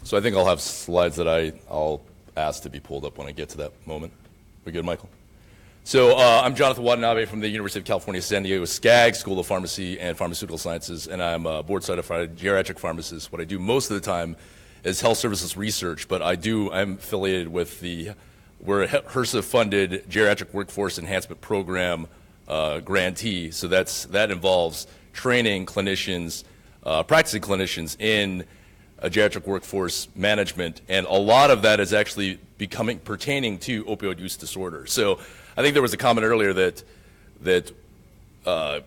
So I think I'll have slides that I'll ask to be pulled up when I get to that moment. We good, Michael? So I'm Jonathan Watanabe from the University of California, San Diego SCAG, School of Pharmacy and Pharmaceutical Sciences, and I'm a board-certified geriatric pharmacist. What I do most of the time is health services research, but I'm affiliated with we're a HRSA-funded geriatric workforce enhancement program grantee. So that involves training clinicians, practicing clinicians in geriatric workforce management, and a lot of that is actually pertaining to opioid use disorder. So I think there was a comment earlier that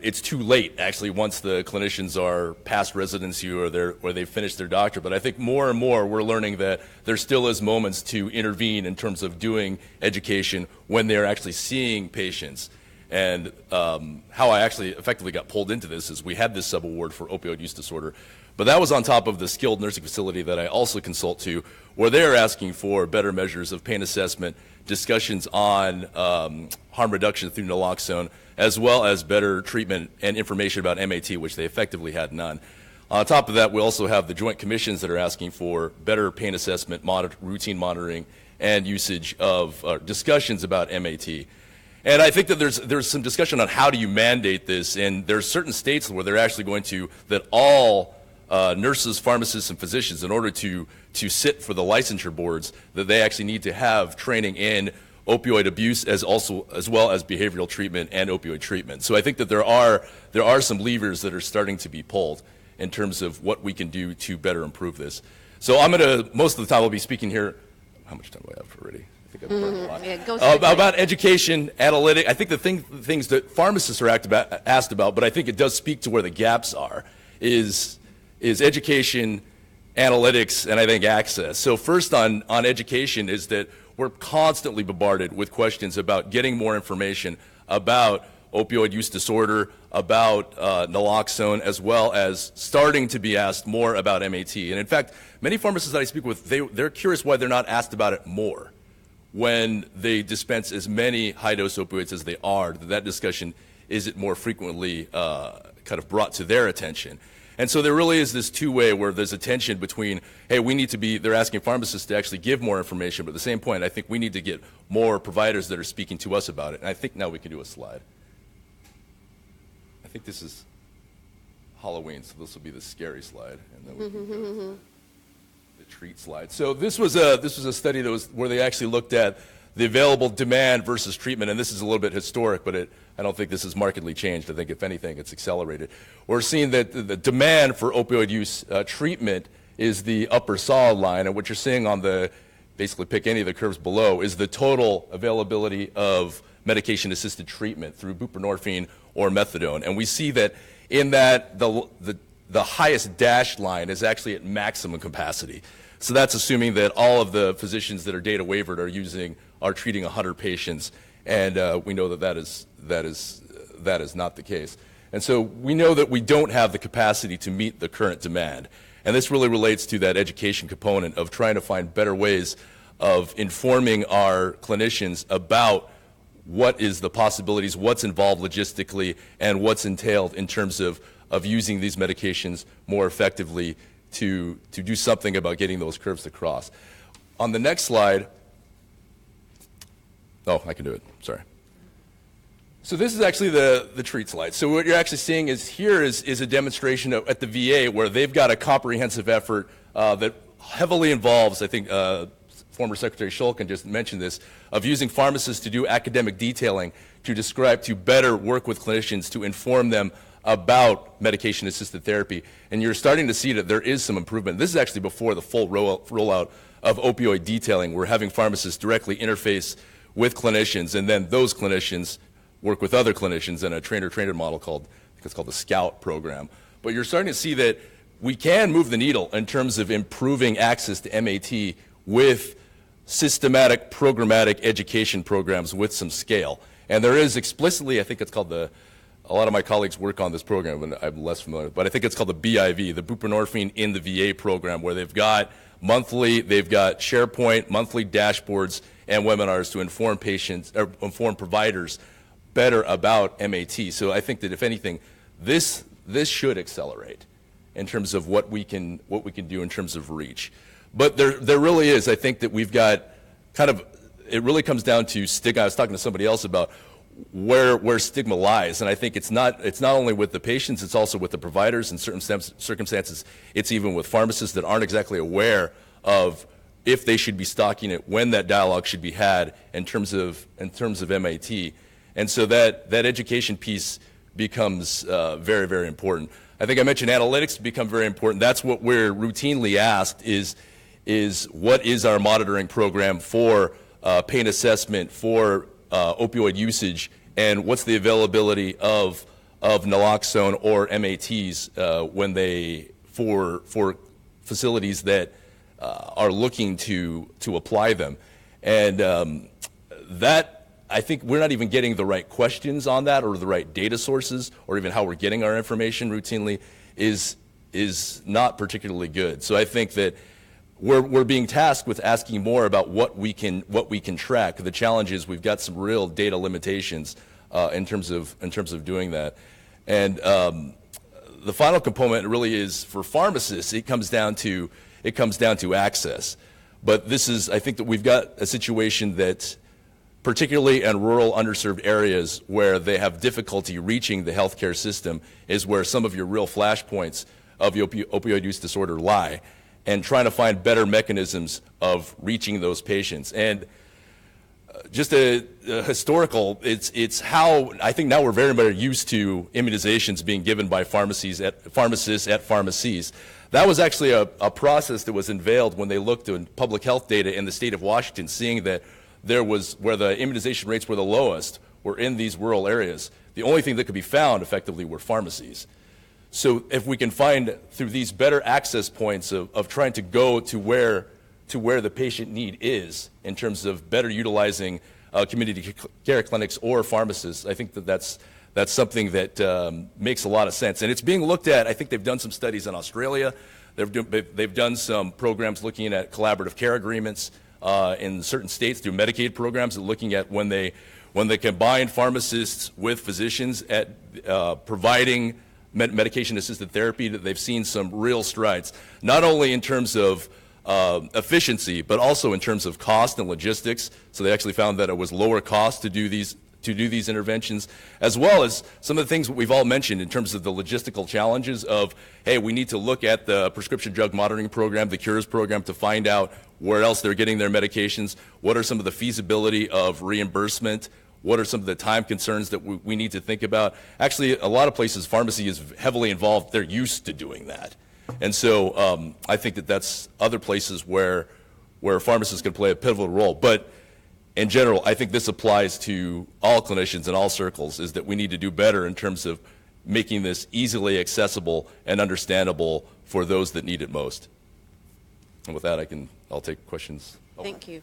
it's too late, actually, once the clinicians are past residency or they've finished their doctorate. But I think more and more we're learning that there still is moments to intervene in terms of doing education when they're actually seeing patients. And how I actually effectively got pulled into this is we had this subaward for opioid use disorder, but that was on top of the skilled nursing facility that I also consult to, where they're asking for better measures of pain assessment, discussions on harm reduction through naloxone, as well as better treatment and information about MAT, which they effectively had none. On top of that, we also have the joint commissions that are asking for better pain assessment, routine monitoring, and usage of discussions about MAT. And I think that there's some discussion on how do you mandate this, and there's certain states where they're actually going to, that all nurses, pharmacists, and physicians, in order to sit for the licensure boards, that they actually need to have training in opioid abuse as well as behavioral treatment and opioid treatment. So I think that there are some levers that are starting to be pulled in terms of what we can do to better improve this. So most of the time I'll be speaking here. How much time do I have already? I think I've burned a lot. Yeah, about education, analytic. I think the things that pharmacists are asked about, but I think it does speak to where the gaps are, is education, analytics, and I think access. So first on education is that we're constantly bombarded with questions about getting more information about opioid use disorder, about naloxone, as well as starting to be asked more about MAT. And in fact, many pharmacists that I speak with, they're curious why they're not asked about it more when they dispense as many high-dose opioids as they are. That discussion isn't more frequently kind of brought to their attention. And so there really is this two-way where there's a tension between, hey, they're asking pharmacists to actually give more information, but at the same point, I think we need to get more providers that are speaking to us about it. And I think now we can do a slide. I think this is Halloween, so this will be the scary slide, and then we can go to the treat slide. So this was a study where they actually looked at the available demand versus treatment, and this is a little bit historic, but I don't think this has markedly changed. I think, if anything, it's accelerated. We're seeing that the demand for opioid use treatment is the upper solid line, and what you're seeing on basically pick any of the curves below, is the total availability of medication-assisted treatment through buprenorphine or methadone. And we see that in that the highest dashed line is actually at maximum capacity. So that's assuming that all of the physicians that are data waivered are treating 100 patients, and we know that is not the case. And so we know that we don't have the capacity to meet the current demand. And this really relates to that education component of trying to find better ways of informing our clinicians about what is the possibilities, what's involved logistically, and what's entailed in terms of using these medications more effectively to do something about getting those curves to cross. On the next slide, oh, I can do it, sorry. So this is actually the treat slide. So what you're actually seeing is a demonstration at the VA where they've got a comprehensive effort that heavily involves, I think, former Secretary Shulkin just mentioned this, of using pharmacists to do academic detailing to better work with clinicians to inform them about medication-assisted therapy. And you're starting to see that there is some improvement. This is actually before the full rollout of opioid detailing. We're having pharmacists directly interface with clinicians, and then those clinicians work with other clinicians in a trainer-trainer model I think it's called the SCOUT program. But you're starting to see that we can move the needle in terms of improving access to MAT with systematic programmatic education programs with some scale. And there is explicitly, I think it's called a lot of my colleagues work on this program, and I'm less familiar, but I think it's called the BIV, the buprenorphine in the VA program, where they've got SharePoint, monthly dashboards, and webinars to inform providers better about MAT. So I think that, if anything, this should accelerate in terms of what we can do in terms of reach. But there really is. I think that we've got kind of, it really comes down to stigma. I was talking to somebody else about where stigma lies, and I think it's not only with the patients, it's also with the providers. In certain circumstances, it's even with pharmacists that aren't exactly aware of if they should be stocking it, when that dialogue should be had in terms of MAT. And so that education piece becomes very, very important. I think I mentioned analytics become very important. That's what we're routinely asked is what is our monitoring program for pain assessment, for opioid usage, and what's the availability of naloxone or MATs when for facilities that are looking to apply them. And that, I think we're not even getting the right questions on that, or the right data sources, or even how we're getting our information routinely is not particularly good. So I think that we're being tasked with asking more about what we can track. The challenge is we've got some real data limitations in terms of doing that. And the final component really is for pharmacists. It comes down to access. But this is, I think that we've got a situation that, particularly in rural underserved areas where they have difficulty reaching the healthcare system, is where some of your real flashpoints of the opioid use disorder lie, and trying to find better mechanisms of reaching those patients. And just a historical, it's how I think now we're very much used to immunizations being given by pharmacists at pharmacies. That was actually a process that was unveiled when they looked at public health data in the state of Washington, seeing that there was, where the immunization rates were the lowest, were in these rural areas. The only thing that could be found effectively were pharmacies. So if we can find, through these better access points of trying to go to where the patient need is, in terms of better utilizing community care clinics or pharmacists, I think that's something that makes a lot of sense. And it's being looked at. I think they've done some studies in Australia. They've done some programs looking at collaborative care agreements in certain states through Medicaid programs, and looking at when they combine pharmacists with physicians at providing medication-assisted therapy, that they've seen some real strides, not only in terms of efficiency, but also in terms of cost and logistics. So they actually found that it was lower cost to do these interventions, as well as some of the things that we've all mentioned in terms of the logistical challenges of, hey, we need to look at the prescription drug monitoring program, the CURES program, to find out where else they're getting their medications, what are some of the feasibility of reimbursement, what are some of the time concerns that we need to think about. Actually, a lot of places, pharmacy is heavily involved. They're used to doing that. And so I think that that's other places where pharmacists can play a pivotal role. But in general, I think this applies to all clinicians in all circles, is that we need to do better in terms of making this easily accessible and understandable for those that need it most. And with that, I'll take questions. Thank you.